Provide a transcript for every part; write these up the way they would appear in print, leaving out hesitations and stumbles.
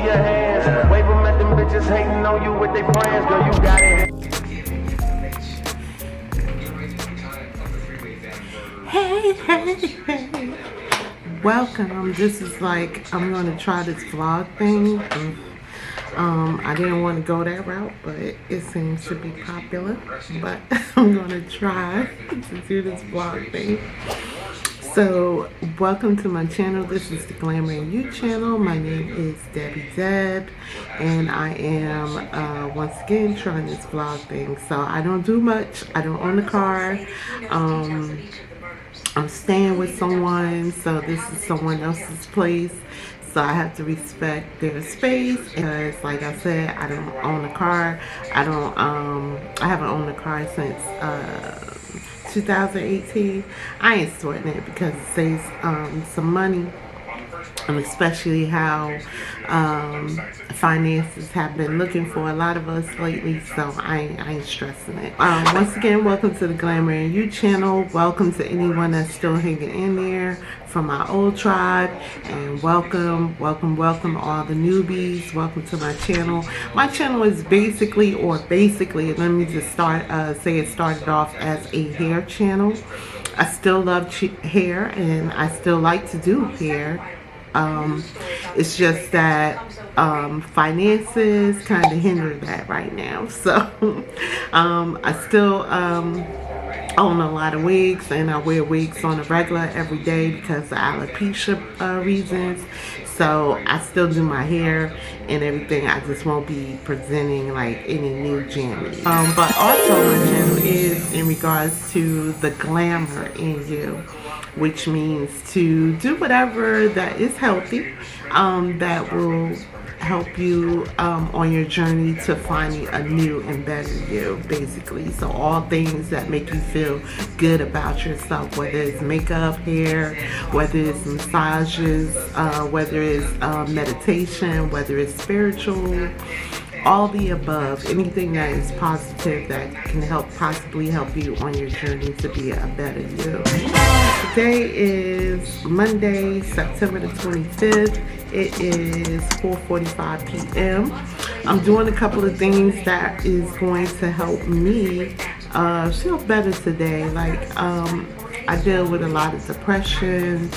your hands. Wave them at them bitches hating on you with their friends. Girl, you got it. Hey. Welcome. This is like, I'm going to try this vlog thing. I didn't want to go that route, but it seems to be popular. But I'm going to try to do this vlog thing. So, welcome to my channel. This is the GlamourNU channel. My name is Debbi, and I am once again trying this vlog thing. So, I don't do much. I don't own a car. I'm staying with someone, so this is someone else's place. So I have to respect their space because, like I said, I don't own a car. I haven't owned a car since 2018. I ain't sweating it because it saves some money, and especially how finances have been looking for a lot of us lately, so I ain't stressing it. Once again, welcome to the GlamourNU channel. Welcome to anyone that's still hanging in there from my old tribe, and welcome all the newbies. Welcome to my channel. My channel is basically, let me just say it started off as a hair channel. I still love hair, and I still like to do hair. It's just that finances kind of hinder that right now. So I still own a lot of wigs, and I wear wigs on a regular every day because of alopecia reasons. So I still do my hair and everything. I just won't be presenting like any new jammies. But also my channel is in regards to the glamour in you, which means to do whatever that is healthy, that will help you on your journey to finding a new and better you, basically. So all things that make you feel good about yourself, whether it's makeup, hair, whether it's massages, whether it's meditation, whether it's spiritual, all the above, anything that is positive that can possibly help you on your journey to be a better you. Today is Monday, September the 25th. It is 4:45 p.m. I'm doing a couple of things that is going to help me feel better today. Like I deal with a lot of depression,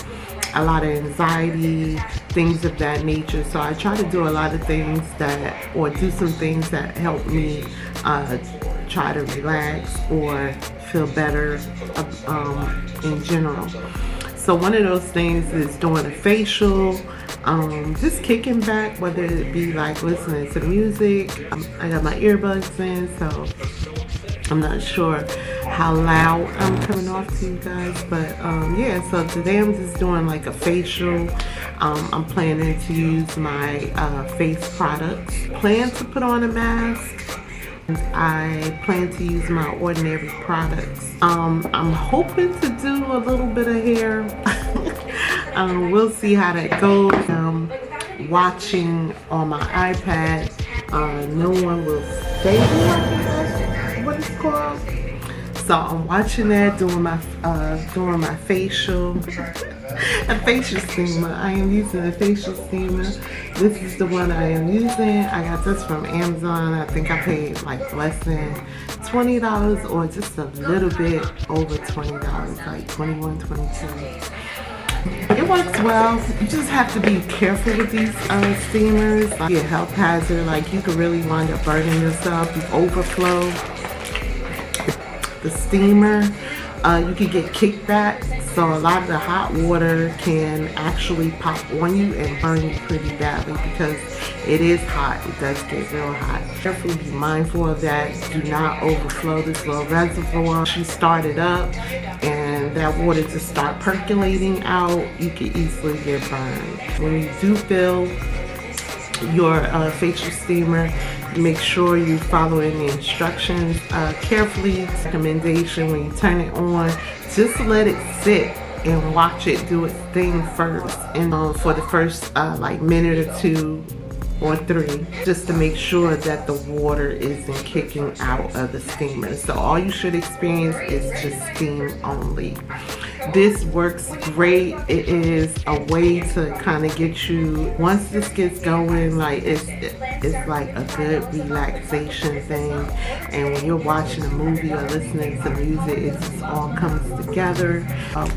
a lot of anxiety, things of that nature. So I try to do a lot of things do some things that help me try to relax or feel better in general. So one of those things is doing a facial, just kicking back, whether it be like listening to music. I got my earbuds in, so I'm not sure how loud I'm coming off to you guys, but yeah, so today I'm just doing like a facial. I'm planning to use my face products. Plan to put on a mask. I plan to use my ordinary products. I'm hoping to do a little bit of hair. We'll see how that goes. Watching on my iPad. No one will say what it's called. So I'm watching that, doing my facial, a facial steamer. I am using a facial steamer. This is the one I am using. I got this from Amazon. I think I paid like less than $20 or just a little bit over $20, like $21, $22. It works well. You just have to be careful with these steamers. Like, a health hazard, like you could really wind up burning yourself. You overflow the steamer. You can get kickback, so a lot of the hot water can actually pop on you and burn you pretty badly because it is hot. It does get real hot. Definitely be mindful of that. Do not overflow this little reservoir. You start it up and that water just start percolating out, you can easily get burned. When you do fill your facial steamer, make sure you following the instructions carefully. Recommendation: when you turn it on, just let it sit and watch it do its thing first, and for the first like minute or 2 or 3, just to make sure that the water isn't kicking out of the steamer. So all you should experience is just steam only. This works great. It is a way to kind of get you, once this gets going, like it's like a good relaxation thing. And when you're watching a movie or listening to music, it just all comes together.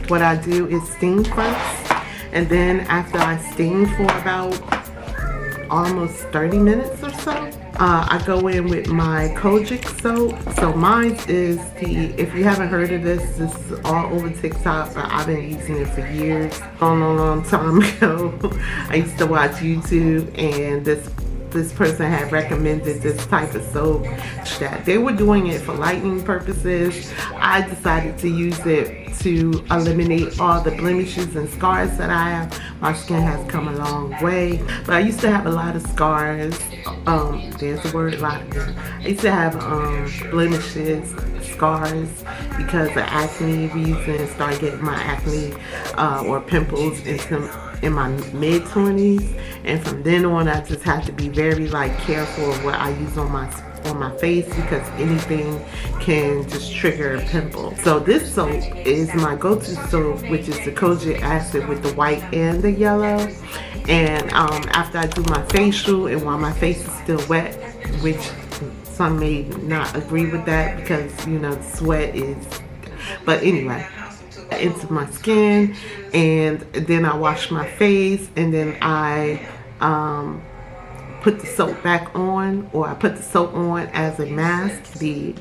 What I do is steam first, and then after I steam for about almost 30 minutes or so, I go in with my Kojic soap. So mine is if you haven't heard of this is all over TikTok, but I've been using it for years. Long time ago, I used to watch YouTube, and this person had recommended this type of soap that they were doing it for lightening purposes. I decided to use it to eliminate all the blemishes and scars that I have. My skin has come a long way, but I used to have a lot of scars. There's the word, lot. I used to have blemishes, scars, because of acne reasons. Started getting my acne or pimples in my mid-20s, and from then on I just had to be very careful of what I use on my face, because anything can just trigger a pimple. So this soap is my go-to soap, which is the Kojic acid with the white and the yellow. And after I do my facial, and while my face is still wet, which some may not agree with that because sweat is, but anyway, into my skin, and then I wash my face, and then I put the soap back on, or I put the soap on as a mask, the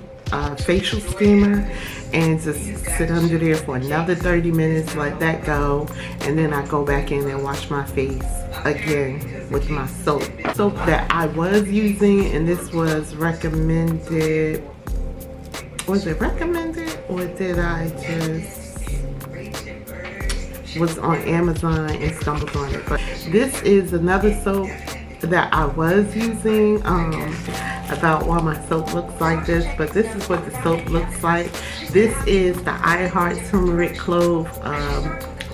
facial steamer, and just sit under there for another 30 minutes, let that go, and then I go back in and wash my face again with my soap. Soap that I was using, and this was recommended, was it recommended, or did I just was on Amazon and stumbled on it? But this is another soap that I was using. About why my soap looks like this, but this is what the soap looks like. This is the IHEART Turmeric Clove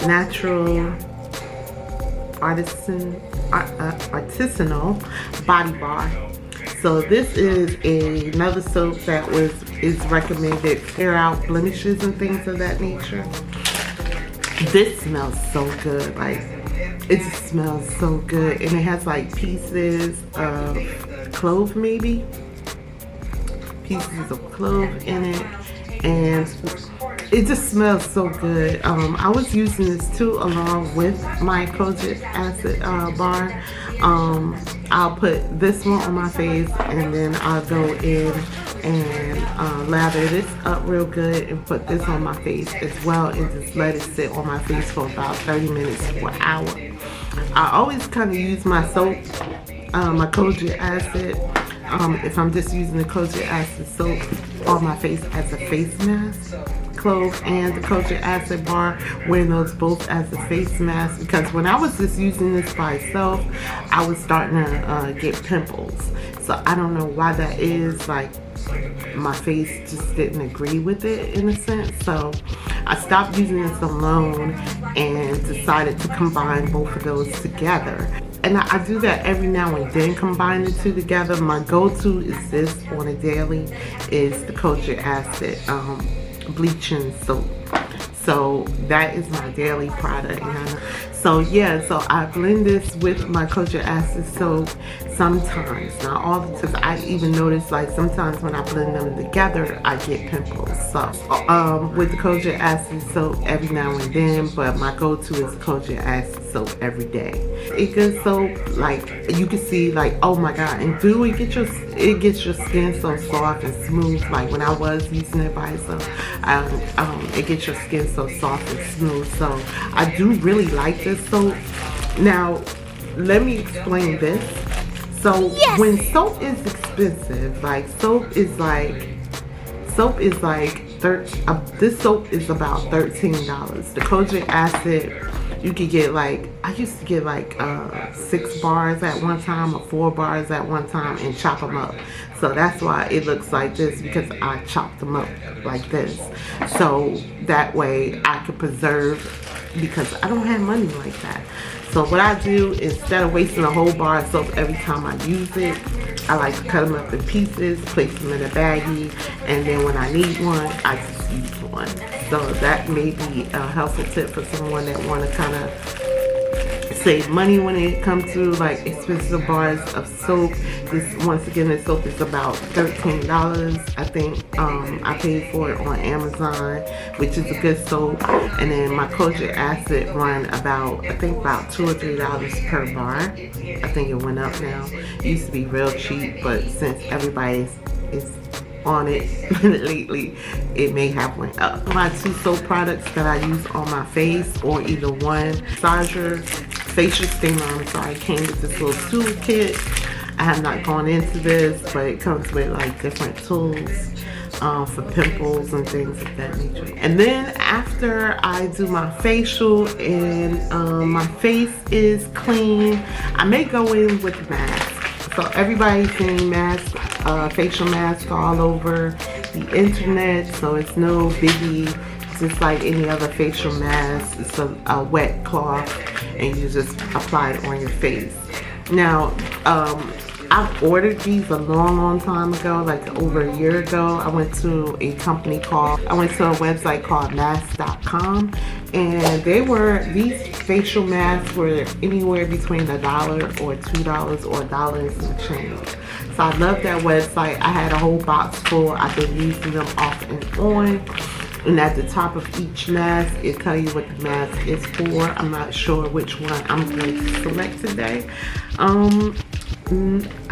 Natural Artisanal Body Bar. So this is another soap that is recommended to clear out blemishes and things of that nature. This smells so good, it just smells so good, and it has pieces of clove, maybe pieces of clove in it, and it just smells so good. I was using this too along with my Kojic acid bar. I'll put this one on my face, and then I'll go in and lather this up real good and put this on my face as well, and just let it sit on my face for about 30 minutes to an hour. I always kind of use my soap, my Kojic acid, if I'm just using the Kojic acid soap on my face as a face mask, clove and the Kojic acid bar, wearing those both as a face mask, because when I was just using this by itself, I was starting to get pimples. So I don't know why that is, my face just didn't agree with it in a sense. So I stopped using this alone and decided to combine both of those together. And I do that every now and then, combine the two together. My go-to is this on a daily, is the Kojic acid bleaching soap. So that is my daily product. So yeah, so I blend this with my Kojic acid soap sometimes, not all the times. I even notice sometimes when I blend them together, I get pimples. So with the Kojic acid soap every now and then, but my go-to is Kojic acid soap every day. It gets soap, you can see, oh my god, and it gets your skin so soft and smooth. When I was using it by itself, it gets your skin so soft and smooth. So I do really like this soap. Now let me explain this. So when soap is expensive, this soap is about $13. The Kojic acid, you could get I used to get 6 bars at one time or 4 bars at one time and chop them up. So that's why it looks like this, because I chopped them up like this. So that way I could preserve, because I don't have money like that. So what I do, instead of wasting a whole bar of soap every time I use it, I like to cut them up in pieces, place them in a baggie, and then when I need one, I just each one. So that may be a helpful tip for someone that want to kind of save money when it comes to like expensive bars of soap. This, once again, this soap is about $13. I think I paid for it on Amazon, which is a good soap. And then my Kojic acid run about, I think about $2 or $3 per bar. I think it went up now. It used to be real cheap, but since everybody is on it lately, it may have went up. My 2 soap products that I use on my face, or either one, massager, facial steamer, I'm sorry, came with this little toolkit. I have not gone into this, but it comes with like different tools for pimples and things of that nature. And then after I do my facial and my face is clean, I may go in with a mask. So everybody's seeing masks, facial masks all over the internet, so it's no biggie. Just like any other facial mask, it's a wet cloth and you just apply it on your face. Now, I've ordered these a long time ago, like over a year ago. I went to a website called mask.com, and these facial masks were anywhere between $1 or $2 or $1 and some change. So I love that website. I had a whole box full. I've been using them off and on. And at the top of each mask, it tells you what the mask is for. I'm not sure which one I'm going to select today. I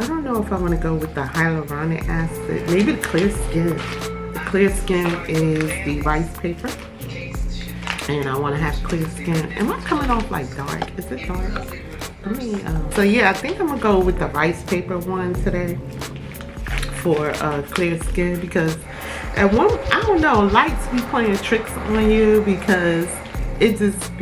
don't know if I want to go with the hyaluronic acid. Maybe the clear skin. The clear skin is the rice paper. And I want to have clear skin. Am I coming off like dark? Is it dark? Let me, so yeah, I think I'm going to go with the rice paper one today for clear skin, because at one, I don't know, lights be playing tricks on you, because it just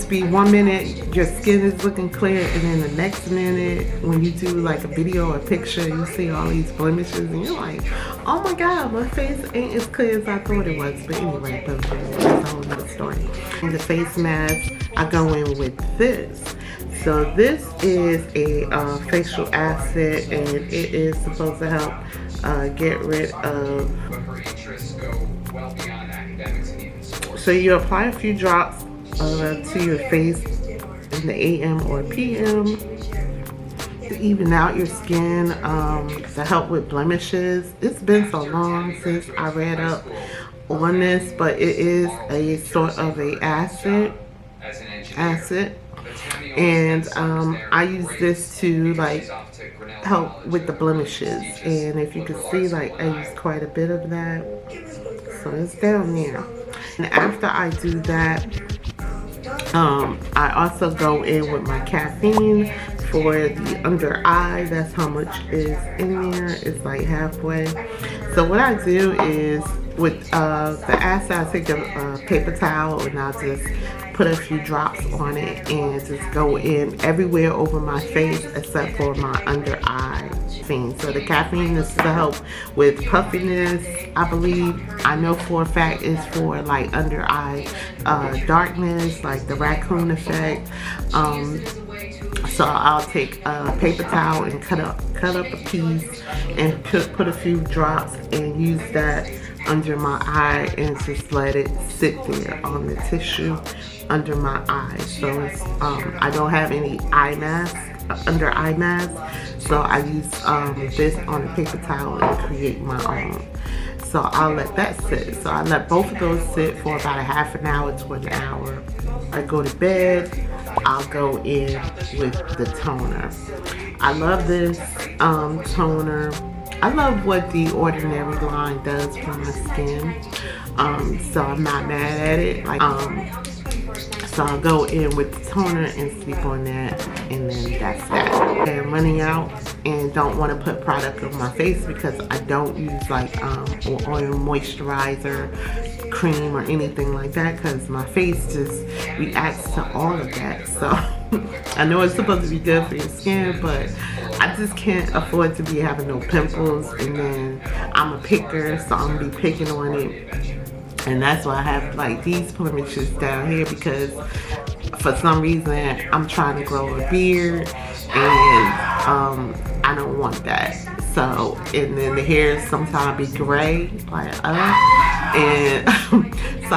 be 1 minute your skin is looking clear, and then the next minute when you do like a video or a picture, you see all these blemishes and you're like, oh my god, my face ain't as clear as I thought it was. But anyway, that's a whole other story. And the face mask, I go in with this. So this is a facial acid, and it is supposed to help get rid of. So you apply a few drops to your face in the AM or PM to even out your skin, to help with blemishes. It's been so long since I read up on this, but it is a sort of a acid, and I use this to like help with the blemishes. And if you can see, like, I use quite a bit of that, so it's down there. And after I do that, I also go in with my caffeine for the under eye. That's how much is in there. It's like halfway. So what I do is with the acid, I take a paper towel and I'll just put a few drops on it and just go in everywhere over my face except for my under eye thing. So the caffeine is to help with puffiness, I believe. I know for a fact it's for like under eye darkness, like the raccoon effect. So I'll take a paper towel and cut up a piece and put a few drops and use that under my eye and just let it sit there on the tissue under my eye. So it's, I don't have any eye mask, under eye mask, so I use this on a paper towel and create my own. So I'll let that sit. So I let both of those sit for about a half an hour to an hour. I go to bed, I'll go in with the toner. I love this toner. I love what the Ordinary line does for my skin. So I'm not mad at it. Like, so I'll go in with the toner and sleep on that, and then that's that. And I'm running out and don't want to put product on my face because I don't use like oil moisturizer, cream, or anything like that, because my face just reacts to all of that. So I know it's supposed to be good for your skin, but I just can't afford to be having no pimples. And then I'm a picker, so I'm gonna be picking on it. And that's why I have like these blemishes down here, because for some reason I'm trying to grow a beard and I don't want that. So, and then the hair sometimes be gray, like and so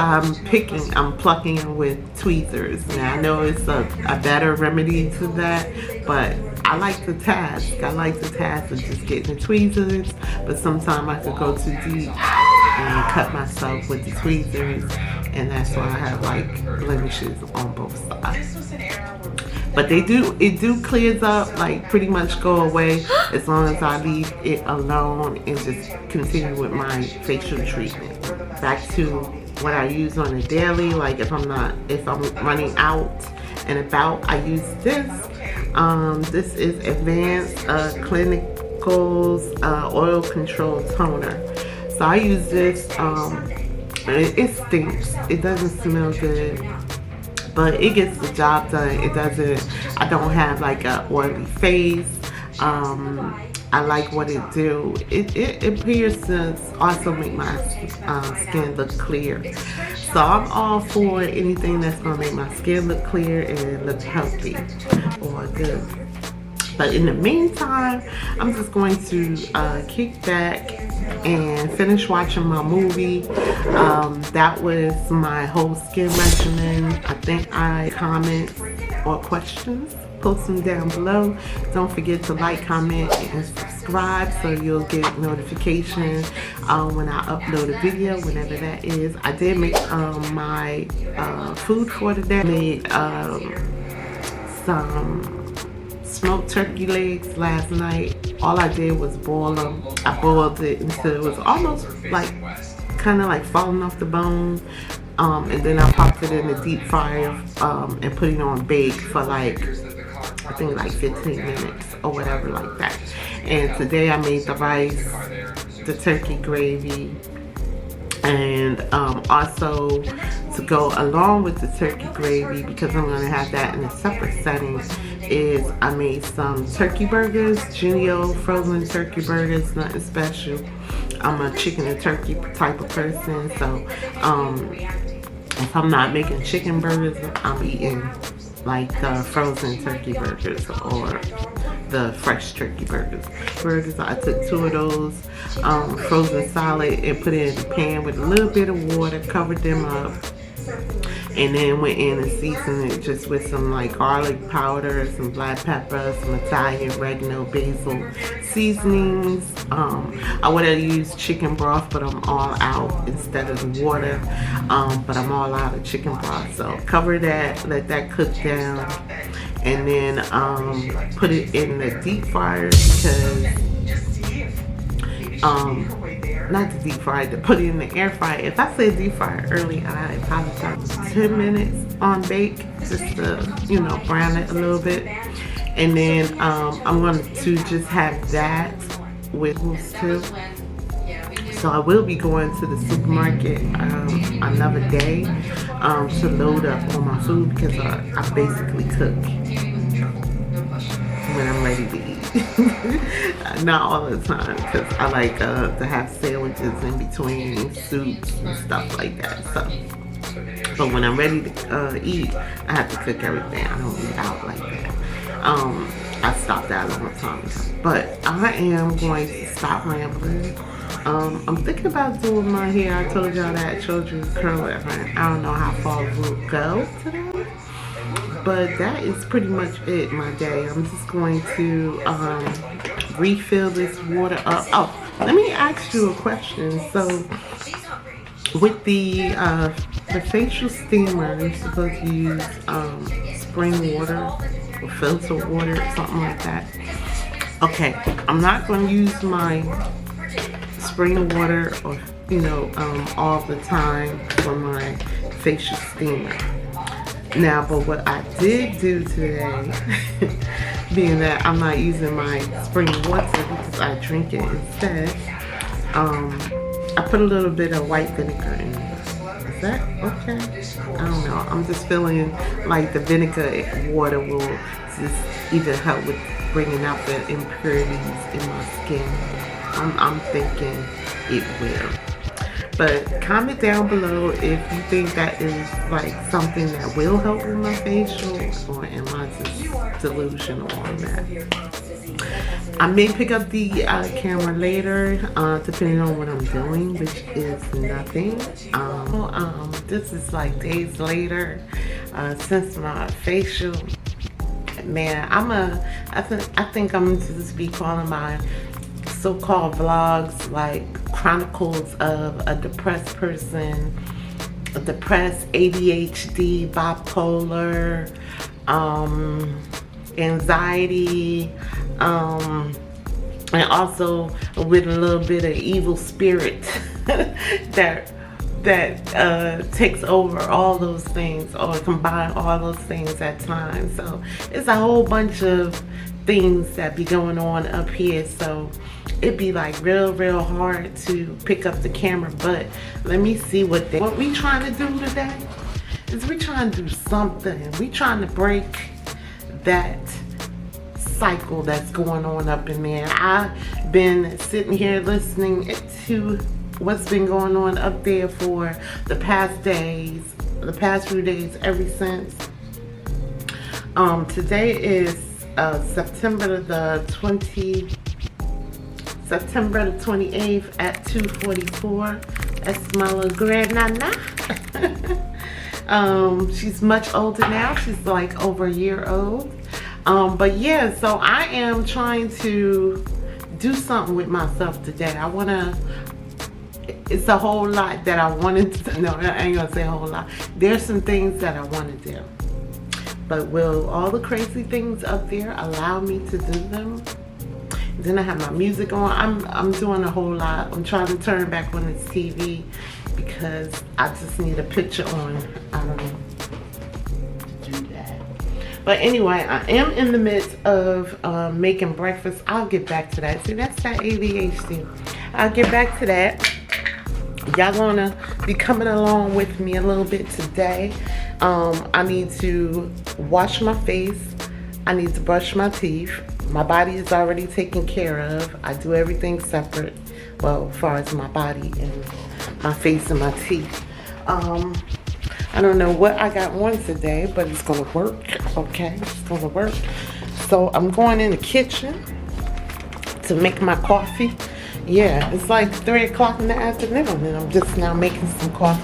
I'm plucking it with tweezers. Now I know it's a better remedy to that, but I like the task. I like the task of just getting the tweezers, but sometimes I could go too deep and cut myself with the tweezers, and that's why I have like blemishes on both sides. But it do clears up, like pretty much go away as long as I leave it alone and just continue with my facial treatment. Back to what I use on a daily, like if I'm running out and about, I use this. This is Advanced Clinical's Oil Control Toner. So I use this, it stinks, it doesn't smell good, but it gets the job done. I don't have like a oily face. I like what it do. It appears to also make my skin look clear. So I'm all for anything that's gonna make my skin look clear and look healthy or good. But in the meantime, I'm just going to kick back and finish watching my movie. That was my whole skin regimen. I think I comment or questions, post them down below. Don't forget to like, comment, and subscribe so you'll get notification when I upload a video, whenever that is. I did make my food for today. I made some smoked turkey legs last night. All I did was boil them. I boiled it until it was almost like kind of like falling off the bone, and then I popped it in the deep fryer and put it on bake for like, I think like 15 minutes or whatever like that. And today I made the rice, the turkey gravy, and also to go along with the turkey gravy, because I'm gonna have that in a separate setting, is I made some turkey burgers, Genio frozen turkey burgers, nothing special. I'm a chicken and turkey type of person, so if I'm not making chicken burgers, I'm eating like the frozen turkey burgers or the fresh turkey burgers. I took 2 of those frozen solid and put it in the pan with a little bit of water, covered them up, and then went in and seasoned it just with some like garlic powder, some black pepper, some Italian oregano, basil seasonings. I would have used chicken broth, but I'm all out instead of the water. But I'm all out of chicken broth. So cover that, let that cook down, and then put it in the deep fryer, because not the deep fryer, to put it in the air fryer. If I said deep fryer early, I apologize. 10 minutes on bake, just to, you know, brown it a little bit. And then I'm going to just have that with this too. So I will be going to the supermarket another day to load up on my food, because I basically cook when I'm ready to eat. Not all the time, because I like to have sandwiches in between soups and stuff like that. So, but when I'm ready to eat, I have to cook everything. I don't eat out like that. I stopped that a long time ago. But I am going to stop rambling. I'm thinking about doing my hair. I told y'all that children's curl it. I don't know how far we'll go today, but that is pretty much it, my day. I'm just going to refill this water up. Oh, let me ask you a question. So with the facial steamer, you're supposed to use spring water or filter water, something like that. Okay, I'm not going to use my spring water or, you know, all the time for my facial steamer. Now, but what I did do today, being that I'm not using my spring water because I drink it instead, I put a little bit of white vinegar in it. Is that okay? I don't know. I'm just feeling like the vinegar water will just either help with bringing out the impurities in my skin. I'm thinking it will. But comment down below if you think that is like something that will help with my facial, or am I just delusional on that? I may pick up the camera later, depending on what I'm doing, which is nothing. This is like days later since my facial. Man, I think I'm just be calling my so-called vlogs like chronicles of a depressed person, a depressed, ADHD, bipolar, anxiety, and also with a little bit of evil spirit that takes over all those things, or combine all those things at times. So it's a whole bunch of things that be going on up here, so it'd be like real hard to pick up the camera. But let me see what we trying to do today is we trying to do something. We trying to break that cycle that's going on up in there. I've been sitting here listening to what's been going on up there for the past few days, ever since. Today is September the 28th at 2:44. That's my little grandnana. She's much older now. She's like over a year old. But yeah, so I am trying to do something with myself today. It's a whole lot that I wanted to, no, I ain't gonna say a whole lot. There's some things that I want to do. But will all the crazy things up there allow me to do them? Then I have my music on. I'm doing a whole lot. I'm trying to turn back on this TV because I just need a picture on. I don't know to do that. But anyway, I am in the midst of making breakfast. I'll get back to that. See, that's that ADHD. I'll get back to that. Y'all gonna be coming along with me a little bit today. I need to wash my face. I need to brush my teeth. My body is already taken care of. I do everything separate. Well, as far as my body and my face and my teeth. I don't know what I got on today, but it's gonna work. Okay, it's gonna work. So I'm going in the kitchen to make my coffee. Yeah, it's like 3 o'clock in the afternoon and I'm just now making some coffee.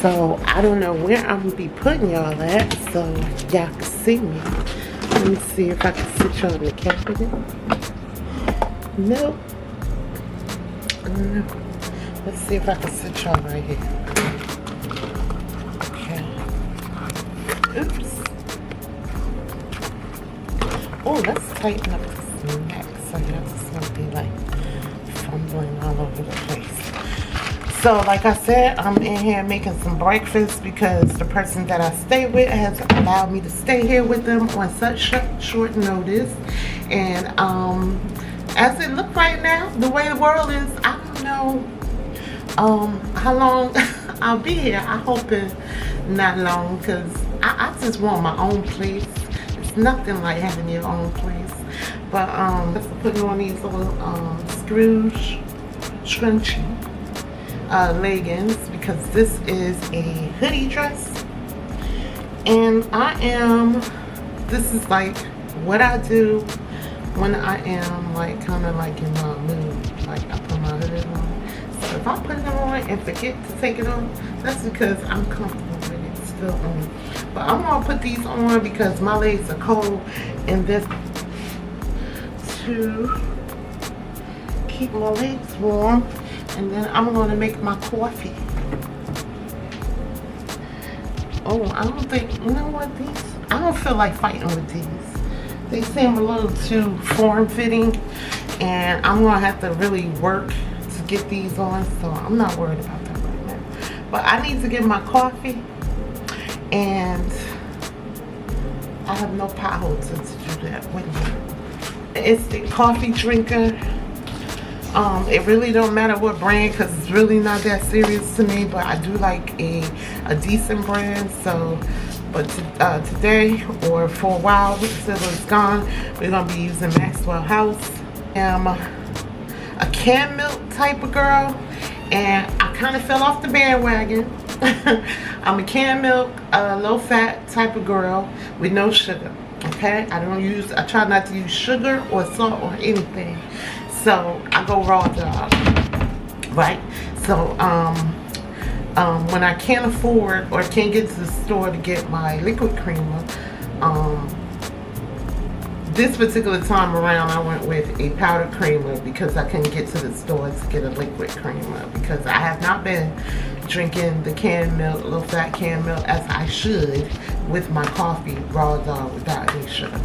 So I don't know where I'm gonna be putting y'all at so y'all can see me. Let me see if I can sit y'all in the cabinet. Nope. Let's see if I can sit y'all right here. Okay. Oops. Oh, let's tighten up this neck so y'all just won't be like fumbling all over the place. So like I said, I'm in here making some breakfast because the person that I stay with has allowed me to stay here with them on such short notice. And as it looks right now, the way the world is, I don't know how long I'll be here. I hope it's not long because I just want my own place. It's nothing like having your own place. But let's put on these little scrunchy leggings because this is a hoodie dress. And this is like what I do when I am like kind of like in my mood. Like I put my hood on. So if I put it on and forget to take it off, that's because I'm comfortable with it still on. But I'm gonna put these on because my legs are cold, and this to keep my legs warm. And then I'm gonna make my coffee. Oh, I don't think, you know what, I don't feel like fighting with these. They seem a little too form-fitting, and I'm gonna have to really work to get these on, so I'm not worried about that right now. But I need to get my coffee, and I have no power to do that with me. It's the coffee drinker. It really don't matter what brand because it's really not that serious to me, but I do like a decent brand. So, but today or for a while until it's gone, we're gonna be using Maxwell House. I'm a canned milk type of girl, and I kind of fell off the bandwagon. I'm a canned milk, low fat type of girl with no sugar. Okay, I try not to use sugar or salt or anything. So I go raw dog, right? So when I can't afford or can't get to the store to get my liquid creamer, this particular time around I went with a powdered creamer because I couldn't get to the store to get a liquid creamer, because I have not been drinking the canned milk, low fat canned milk, as I should with my coffee, raw dog, without any sugar.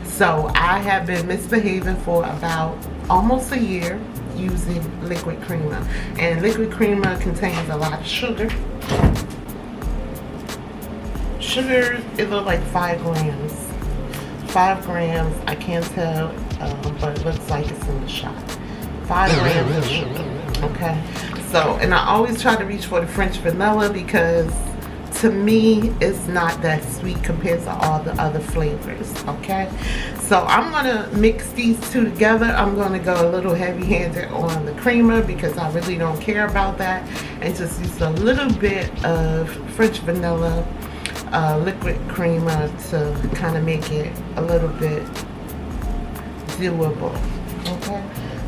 So I have been misbehaving for about almost a year using liquid creamer, and liquid creamer contains a lot of sugar. Sugar, it looks like 5 grams. 5 grams, I can't tell, but it looks like it's in the shot. 5 grams of sugar, okay? So, and I always try to reach for the French vanilla because to me, it's not that sweet compared to all the other flavors, okay? So I'm gonna mix these two together. I'm gonna go a little heavy-handed on the creamer because I really don't care about that, and just use a little bit of French vanilla liquid creamer to kind of make it a little bit doable. Okay,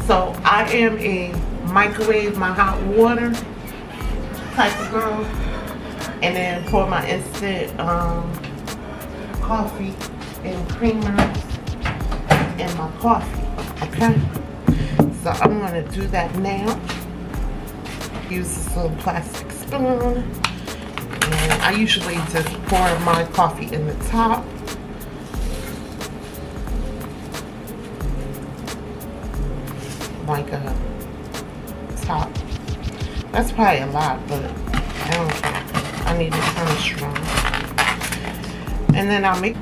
so I am a microwave my hot water type of girl, and then pour my instant coffee and creamer in my coffee. Okay, so I'm gonna do that now. Use this little plastic spoon. And I usually just pour my coffee in the top. Like a top. That's probably a lot, but I don't care. I need it kind of strong. And then I'll make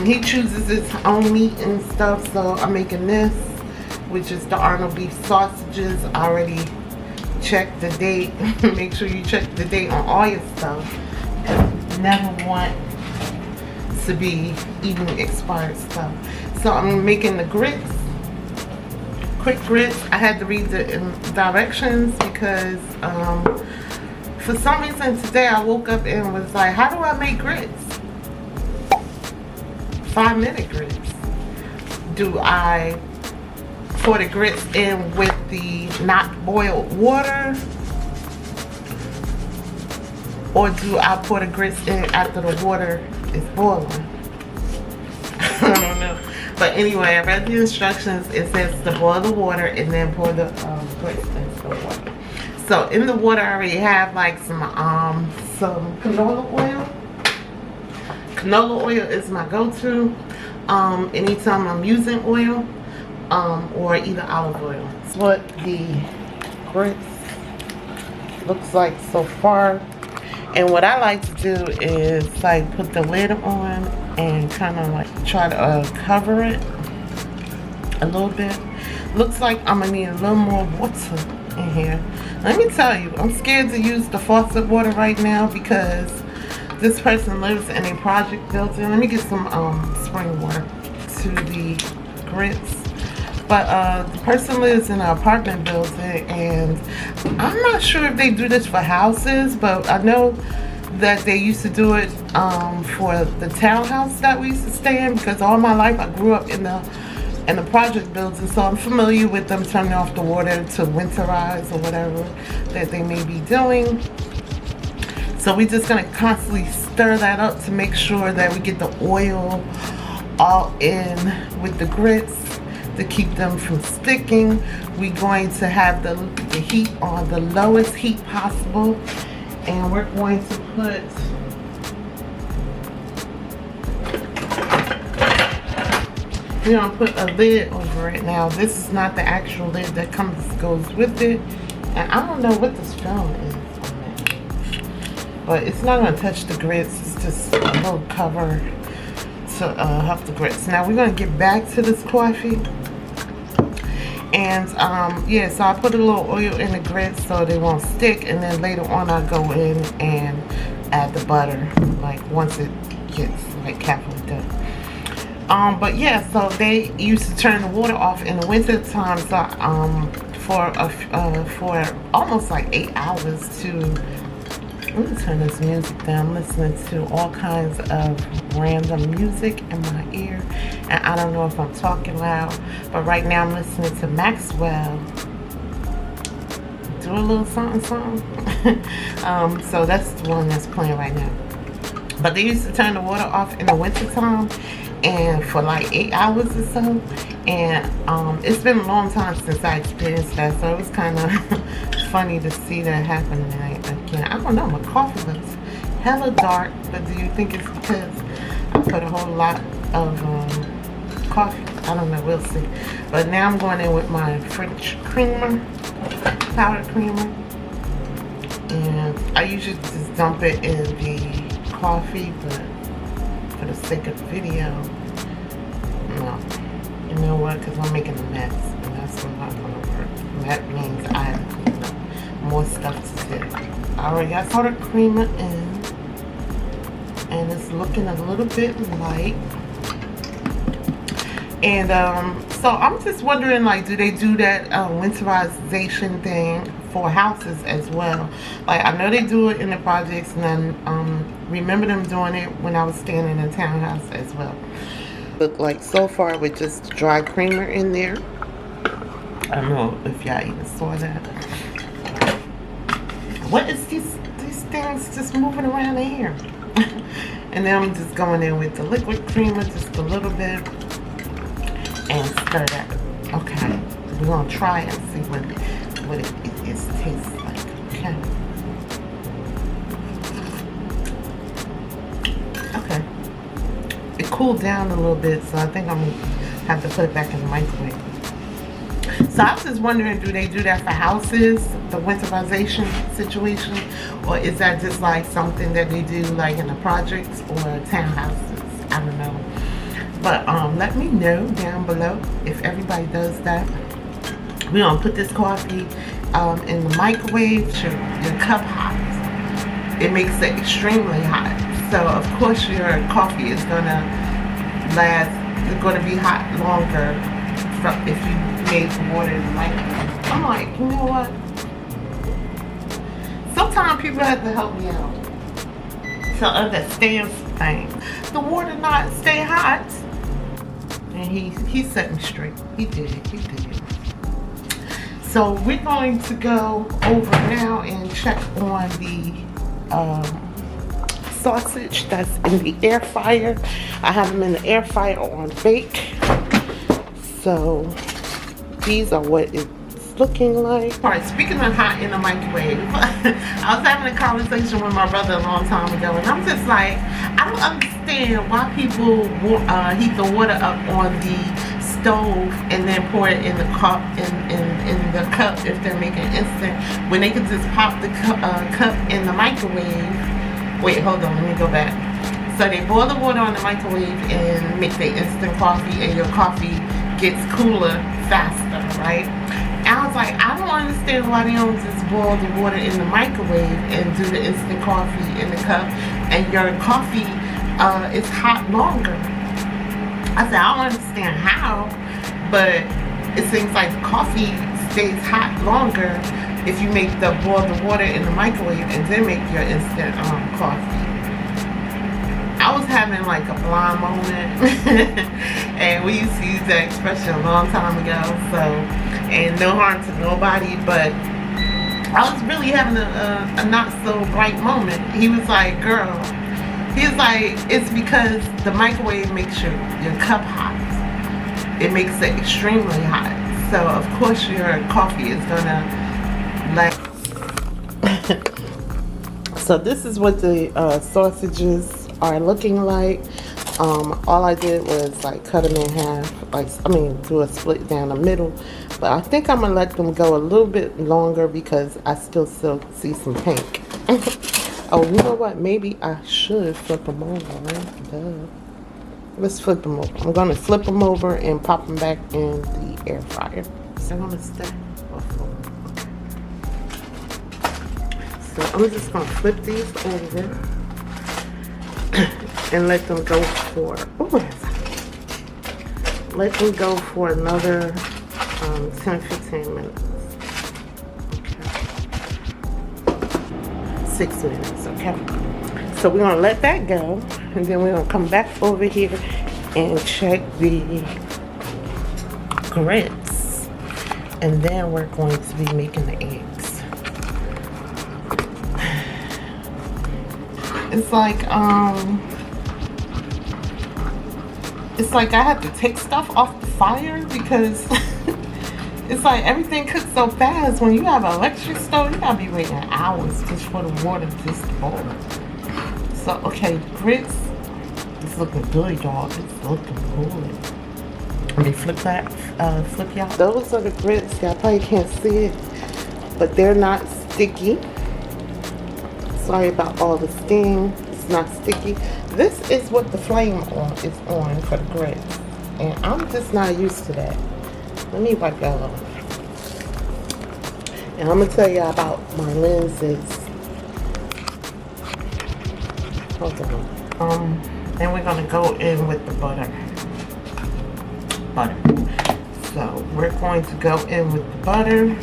he chooses his own meat and stuff, so I'm making this, which is the Arnold beef sausages. I already checked the date. Make sure you check the date on all your stuff. Never want to be eating expired stuff. So I'm making the grits, quick grits. I had to read the directions because for some reason today I woke up and was like, how do I make grits? 5-minute grits. Do I pour the grits in with the not boiled water, or do I pour the grits in after the water is boiling? I don't know. But anyway, I read the instructions. It says to boil the water and then pour the grits into the water. So in the water I already have like some canola oil. Canola oil is my go-to anytime I'm using oil, or either olive oil. That's what the grits looks like so far. And what I like to do is like put the lid on and kind of like try to cover it a little bit. Looks like I'm gonna need a little more water in here. Let me tell you, I'm scared to use the faucet water right now because this person lives in a project building. Let me get some spring water to the grits. But the person lives in an apartment building, and I'm not sure if they do this for houses, but I know that they used to do it for the townhouse that we used to stay in, because all my life I grew up in the project building, so I'm familiar with them turning off the water to winterize or whatever that they may be doing. So we're just gonna constantly stir that up to make sure that we get the oil all in with the grits to keep them from sticking. We're going to have the heat on the lowest heat possible, and we're going to put a lid over it. Now this is not the actual lid that goes with it, and I don't know what this film is on it, but it's not going to touch the grits. It's just a little cover to help the grits. Now we're going to get back to this coffee. And yeah, so I put a little oil in the grits so they won't stick, and then later on I go in and add the butter, like once it gets like halfway done. But yeah, so they used to turn the water off in the winter time, so for almost like 8 hours to Let me turn this music down. I'm listening to all kinds of random music in my ear. And I don't know if I'm talking loud, but right now I'm listening to Maxwell. Do a little something, something. So that's the one that's playing right now. But they used to turn the water off in the winter time, and for like 8 hours or so. And it's been a long time since I experienced that, so it was kind of funny to see that happening again. I don't know, my coffee looks hella dark, but do you think it's because I put a whole lot of coffee? I don't know, we'll see. But now I'm going in with my French creamer, powdered creamer, and I usually just dump it in the coffee, but for the sake of the video, no. You know what? Because I'm making a mess, and that's not going to work. And that means I have, you know, more stuff to do. I already got powdered creamer in, and it's looking a little bit light. And so I'm just wondering, like, do they do that winterization thing for houses as well? Like, I know they do it in the projects, and then remember them doing it when I was staying in a townhouse as well. Look like so far with just dry creamer in there. I don't know if y'all even saw that. What is these things just moving around in here? And then I'm just going in with the liquid creamer just a little bit and stir that. Okay, we're gonna try and see what it tastes like. Okay. Okay. It cooled down a little bit, so I think I'm gonna have to put it back in the microwave. So I was just wondering, do they do that for houses, the winterization situation, or is that just like something that they do like in the projects or townhouses? I don't know. But let me know down below if everybody does that. We're gonna put this coffee in the microwave to your cup hot. It makes it extremely hot. So of course your coffee is gonna last, it's gonna be hot longer if you made the water in the microwave. I'm like, you know what? Sometimes people have to help me out to understand things. The water not stay hot. And he set me straight. He did it. So we're going to go over now and check on the sausage that's in the air fryer. I have them in the air fryer on bake. So these are what it's looking like. All right, speaking of hot in the microwave, I was having a conversation with my brother a long time ago, and I'm just like, I don't understand why people heat the water up on the stove and then pour it in the cup in the cup if they're making instant, when they could just pop the cup in the microwave. Wait, hold on, let me go back. So they boil the water on the microwave and make the instant coffee, and your coffee gets cooler faster, right? And I was like, I don't understand why they don't just boil the water in the microwave and do the instant coffee in the cup, and your coffee is hot longer. I said, I don't understand how, but it seems like coffee stays hot longer if you make boil the water in the microwave and then make your instant coffee. I was having like a blind moment and we used to use that expression a long time ago, so, and no harm to nobody, but I was really having a not so bright moment. He was like, girl, he's like, it's because the microwave makes your cup hot. It makes it extremely hot. So of course your coffee is gonna last. So this is what the sausages are looking like. All I did was like cut them in half, do a split down the middle. But I think I'm gonna let them go a little bit longer because I still see some pink. Oh, you know what? Maybe I should flip them over, right? Duh. Let's flip them over. I'm gonna flip them over and pop them back in the air fryer. So I'm gonna stay. So I'm just gonna flip these over and let them go for, let them go for another 10-15 minutes. Okay. 6 minutes, okay? So we're gonna let that go, and then we're gonna come back over here and check the grits, and then we're going to be making the eggs. It's like I have to take stuff off the fire because it's like everything cooks so fast. When you have an electric stove, you gotta be waiting hours just for the water just to boil. So, okay, grits, it's looking good, y'all. It's looking good. Let me flip y'all. Those are the grits. Y'all probably can't see it, but they're not sticky. Sorry about all the steam. It's not sticky. This is what the flame is on for the grits, and I'm just not used to that. Let me wipe that off. And I'm gonna tell you about my lenses. Hold on. Then we're gonna go in with the butter. So we're going to go in with the butter.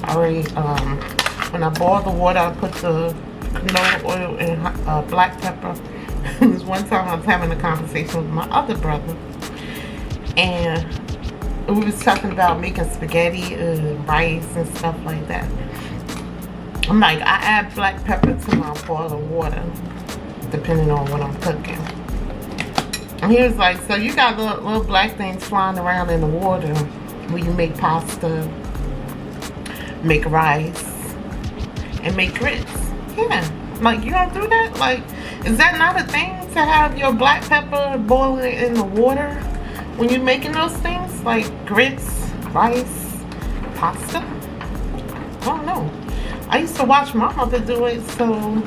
I already, when I boil the water, I put the canola oil and black pepper. This one time I was having a conversation with my other brother, and we was talking about making spaghetti and rice and stuff like that. I'm like, I add black pepper to my boiling water, depending on what I'm cooking. And he was like, so you got little black things flying around in the water when you make pasta, make rice, and make grits. Yeah, like you don't do that? Like, is that not a thing to have your black pepper boiling in the water when you're making those things? Like grits, rice, pasta? I don't know. I used to watch my mother do it, so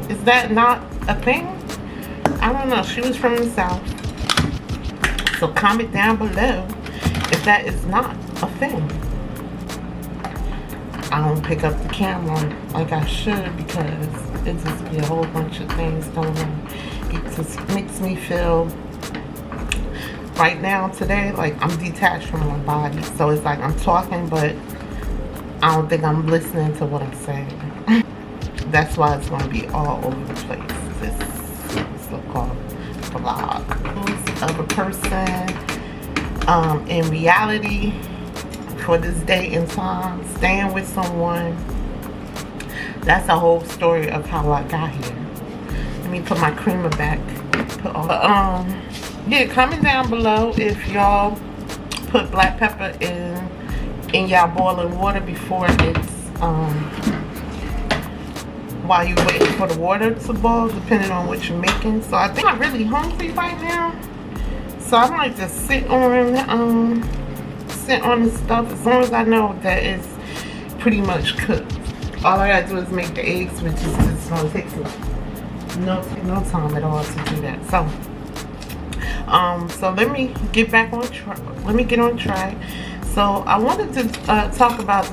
is that not a thing? I don't know. She was from the South. So comment down below if that is not a thing. I don't pick up the camera like I should because it just be a whole bunch of things going on. It just makes me feel right now today like I'm detached from my body. So it's like I'm talking, but I don't think I'm listening to what I'm saying. That's why it's going to be all over the place. This so-called vlog of a person in reality for this day and time, staying with someone. That's a whole story of how I got here. Let me put my creamer back. Yeah, comment down below if y'all put black pepper in y'all boiling water before it's while you're waiting for the water to boil, depending on what you're making. So I think I'm really hungry right now, so I might just sit on the stuff as long as I know that it's pretty much cooked. All I gotta do is make the eggs, which is just gonna take no time at all to do that. So let me get back on track. Let me get on track. So I wanted to talk about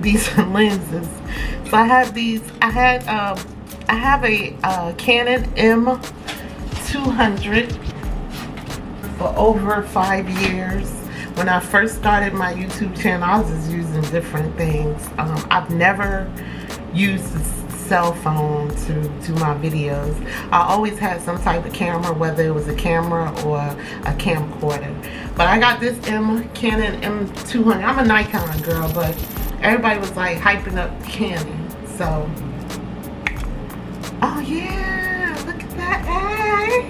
these lenses. So I have these. I have a Canon M200 for over 5 years. When I first started my YouTube channel, I was just using different things. I've never used a cell phone to do my videos. I always had some type of camera, whether it was a camera or a camcorder. But I got this Canon M200. I'm a Nikon girl, but everybody was like hyping up Canon. So, oh yeah, look at that. Hey.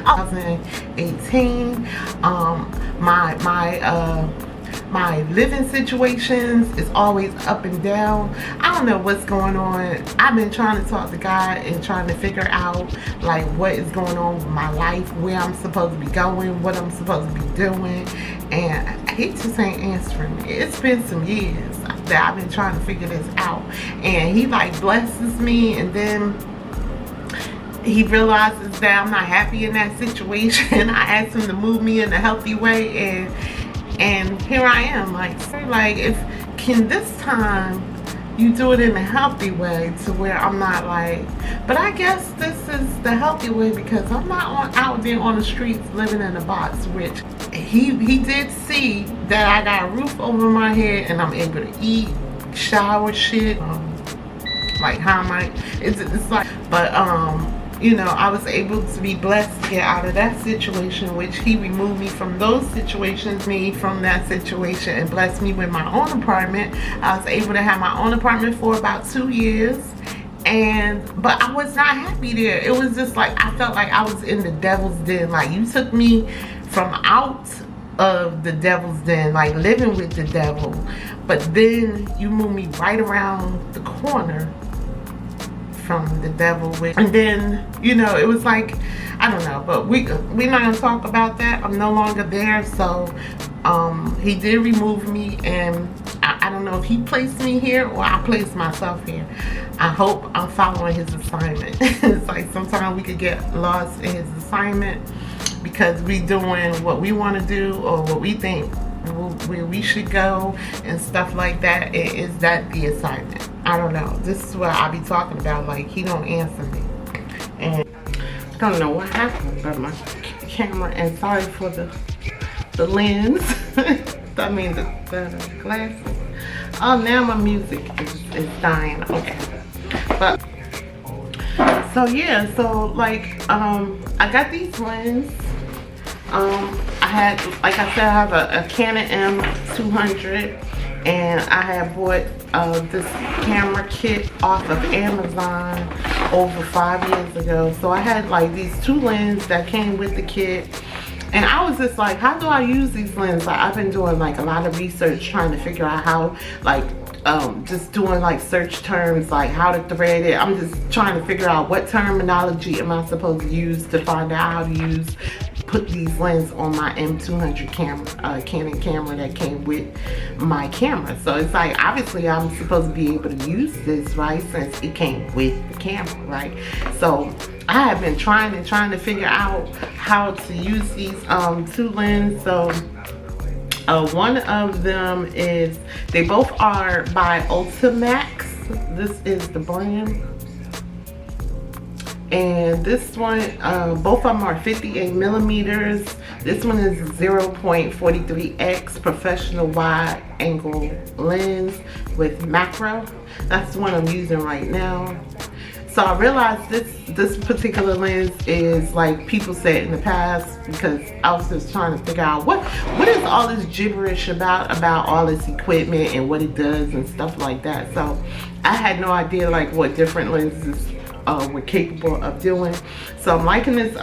2018. My living situations is always up and down. I don't know what's going on. I've been trying to talk to God and trying to figure out like what is going on with my life, where I'm supposed to be going, what I'm supposed to be doing, and he just ain't answering me. It's been some years that I've been trying to figure this out, and he like blesses me, and then he realizes that I'm not happy in that situation. I asked him to move me in a healthy way, and here I am. Like if can this time you do it in a healthy way to where I'm not like, but I guess this is the healthy way because I'm not out there on the streets living in a box, which he did see that I got a roof over my head and I'm able to eat, shower, shit. like how am I, it's like, but you know, I was able to be blessed to get out of that situation, which he removed me from those situations, me from that situation, and blessed me with my own apartment. I was able to have my own apartment for about 2 years, but I was not happy there. It was just like, I felt like I was in the devil's den. Like, you took me from out of the devil's den, like living with the devil, but then you moved me right around the corner from the devil, and then, you know, it was like, I don't know, but we're not gonna talk about that. I'm no longer there. So he did remove me, and I don't know if he placed me here or I placed myself here. I hope I'm following his assignment. It's like sometimes we could get lost in his assignment because we doing what we want to do or what we think where we should go and stuff like that. Is that the assignment? I don't know. This is what I be talking about. Like, he don't answer me, and I don't know what happened, but my camera, and sorry for the lens. I mean the glasses. Oh, now my music is dying. Okay, but so yeah, so like I got these lenses. I had, like I said, I have a Canon M200, and I had bought this camera kit off of Amazon over 5 years ago. So I had like these 2 lenses that came with the kit, and I was just like, how do I use these lenses? Like, I've been doing like a lot of research trying to figure out how, like just doing like search terms, like how to thread it. I'm just trying to figure out what terminology am I supposed to use to find out how to put these lenses on my M200 camera, Canon camera that came with my camera. So it's like, obviously I'm supposed to be able to use this, right, since it came with the camera, right? So I have been trying to figure out how to use these 2 lenses. So one of them is, they both are by Ultimax. This is the brand. And this one, both of them are 58 millimeters. This one is 0.43x professional wide angle lens with macro. That's the one I'm using right now. So I realized this particular lens is, like people said in the past, because I was just trying to figure out what is all this gibberish about all this equipment and what it does and stuff like that. So I had no idea like what different lenses we're capable of doing. So I'm liking this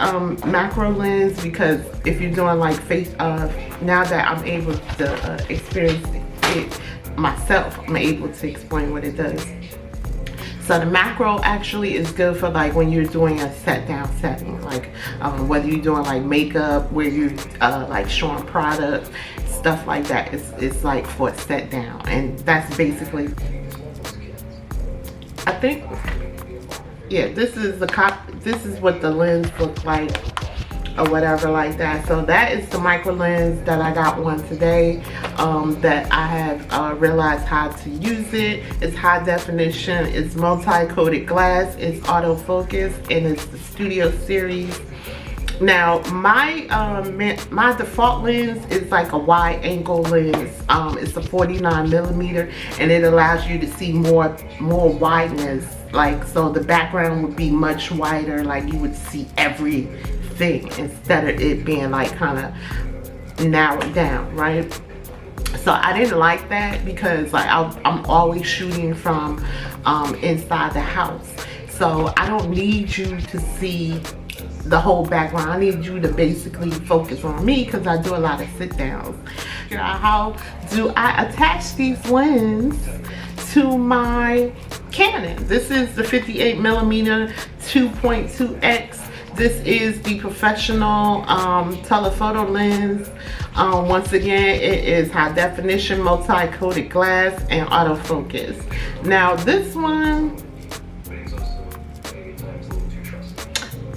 macro lens, because if you're doing like face, now that I'm able to experience it myself, I'm able to explain what it does. So the macro actually is good for like when you're doing a set down setting, like whether you're doing like makeup, where you're like showing product, stuff like that. It's like for a set down, and that's basically, I think, yeah, this is what the lens looks like or whatever like that. So that is the micro lens that I got one today, that I have realized how to use it. It's high definition, it's multi-coated glass, it's autofocus, and it's the Studio series. Now my my default lens is like a wide angle lens. It's a 49 millimeter, and it allows you to see more wideness. Like, so the background would be much wider, like you would see everything instead of it being like kind of narrowed down, right? So I didn't like that, because like I'm always shooting from inside the house. So I don't need you to see the whole background. I need you to basically focus on me, because I do a lot of sit downs. How do I attach these lenses to my Canon? This is the 58 millimeter 2.2x. This is the professional telephoto lens. Once again, it is high definition, multi-coated glass, and autofocus. Now this one,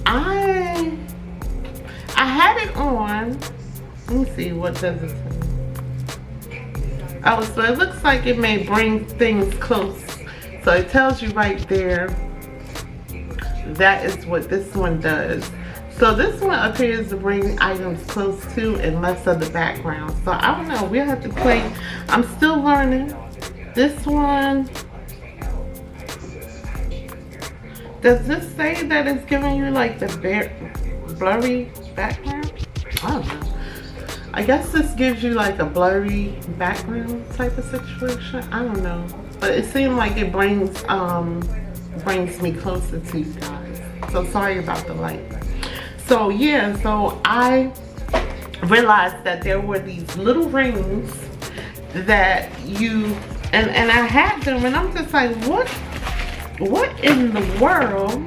I had it on. Let me see, what does it say? Oh, so it looks like it may bring things close. So it tells you right there, that is what this one does. So this one appears to bring items close to and less of the background. So I don't know, we'll have to play. I'm still learning. This one, Does this say that it's giving you like the blurry background? I don't know. I guess this gives you like a blurry background type of situation. I don't know. But it seemed like it brings me closer to you guys. So sorry about the light. So yeah, so I realized that there were these little rings that you, and I had them, and I'm just like, what in the world?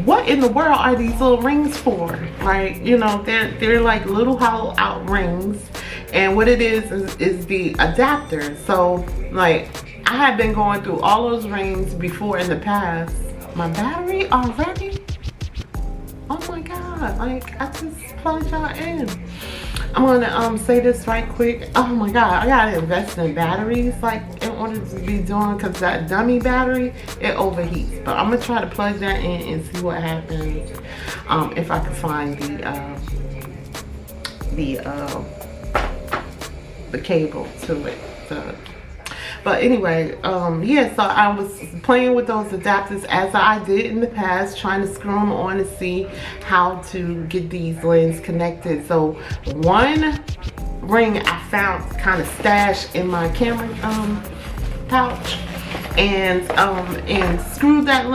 What in the world are these little rings for? Like, you know, they're like little hollow out rings, and what it is the adapter. So like, I had been going through all those rings before in the past. My battery already? Oh my god, like I just plugged y'all in. I'm gonna say this right quick. Oh my god, I gotta invest in batteries like in order to be doing, because that dummy battery, it overheats. But I'm gonna try to plug that in and see what happens if I can find the cable to it. But anyway, yeah, so I was playing with those adapters as I did in the past, trying to screw them on to see how to get these lenses connected. So one ring I found kind of stashed in my camera pouch, and screwed that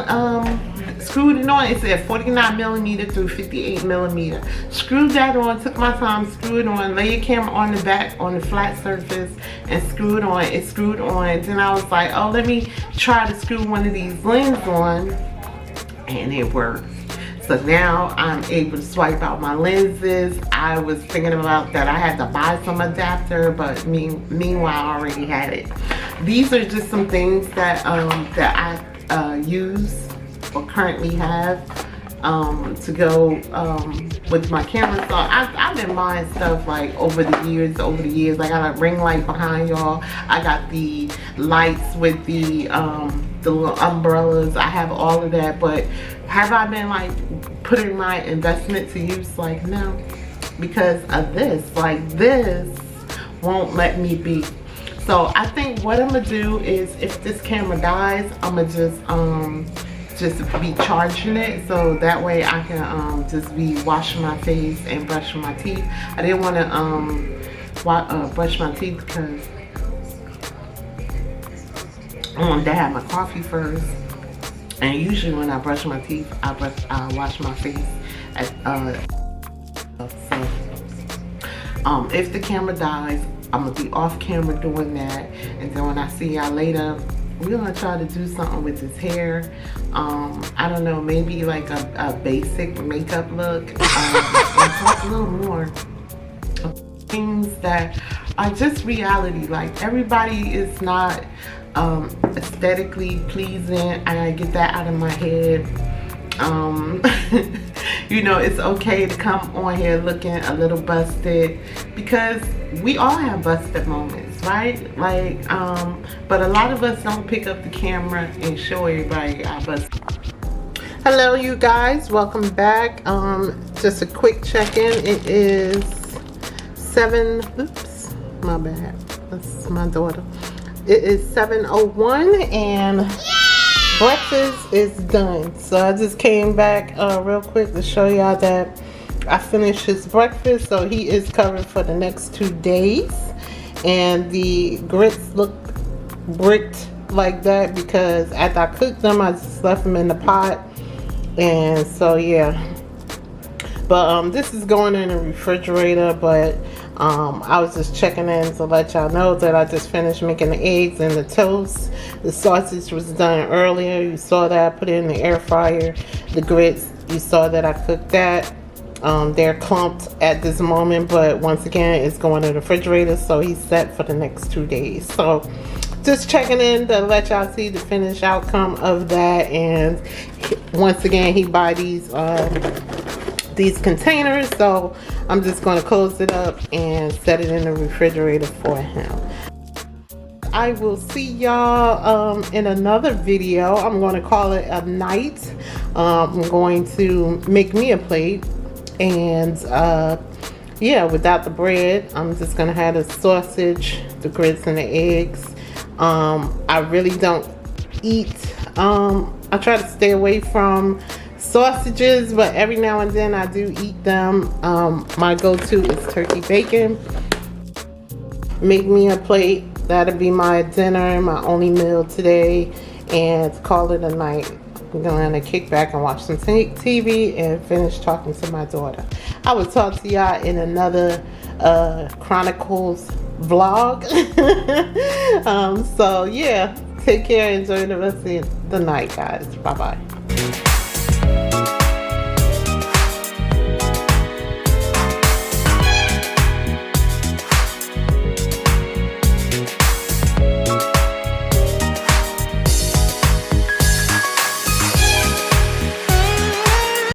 screwed it on. It said 49mm through 58mm. Screwed that on, took my time, screwed it on, lay your camera on the back on the flat surface and screw it on. It screwed on. Then I was like, oh, let me try to screw one of these lenses on, and it worked. So now I'm able to swipe out my lenses. I was thinking about that I had to buy some adapter, but meanwhile I already had it. These are just some things that that I use or currently have to go with my camera. So I've been buying stuff like over the years. I got a ring light behind y'all. I got the lights with the little umbrellas. I have all of that. But have I been like putting my investment to use? Like, no, because of this. Like, this won't let me be. So I think what I'm gonna do is, if this camera dies, I'm gonna just be charging it, so that way I can just be washing my face and brushing my teeth. I didn't want to brush my teeth because I wanted to have my coffee first. And usually when I brush my teeth, I wash my face. If the camera dies, I'm gonna be off camera doing that, and then when I see y'all later, we're gonna try to do something with his hair. I don't know, maybe like a basic makeup look. And talk a little more things that are just reality. Like, everybody is not aesthetically pleasing. I gotta get that out of my head. You know, it's okay to come on here looking a little busted, because we all have busted moments, right? Like, but a lot of us don't pick up the camera and show everybody our busted. Hello, you guys, welcome back. Just a quick check-in. It is oops, my bad, that's my daughter. It is 7:01 and breakfast is done. So I just came back real quick to show y'all that I finished his breakfast. So he is covered for the next 2 days, and the grits look bricked like that because after I cooked them, I just left them in the pot. And so yeah, but this is going in the refrigerator. But I was just checking in to let y'all know that I just finished making the eggs and the toast. The sausage was done earlier. You saw that I put it in the air fryer. The grits, you saw that I cooked that. They're clumped at this moment, but once again, it's going in the refrigerator, so he's set for the next 2 days. So just checking in to let y'all see the finished outcome of that. And once again, he buy these containers, so I'm just going to close it up and set it in the refrigerator for him. I will see y'all in another video. I'm going to call it a night. I'm going to make me a plate, and yeah, without the bread, I'm just going to have the sausage, the grits, and the eggs. I really don't eat. I try to stay away from sausages, but every now and then I do eat them. My go-to is turkey bacon. Make me a plate. That'll be my dinner, my only meal today, and call it a night. I'm gonna kick back and watch some TV and finish talking to my daughter. I will talk to y'all in another Chronicles vlog. So yeah, take care. Enjoy the rest of the night, guys. Bye bye.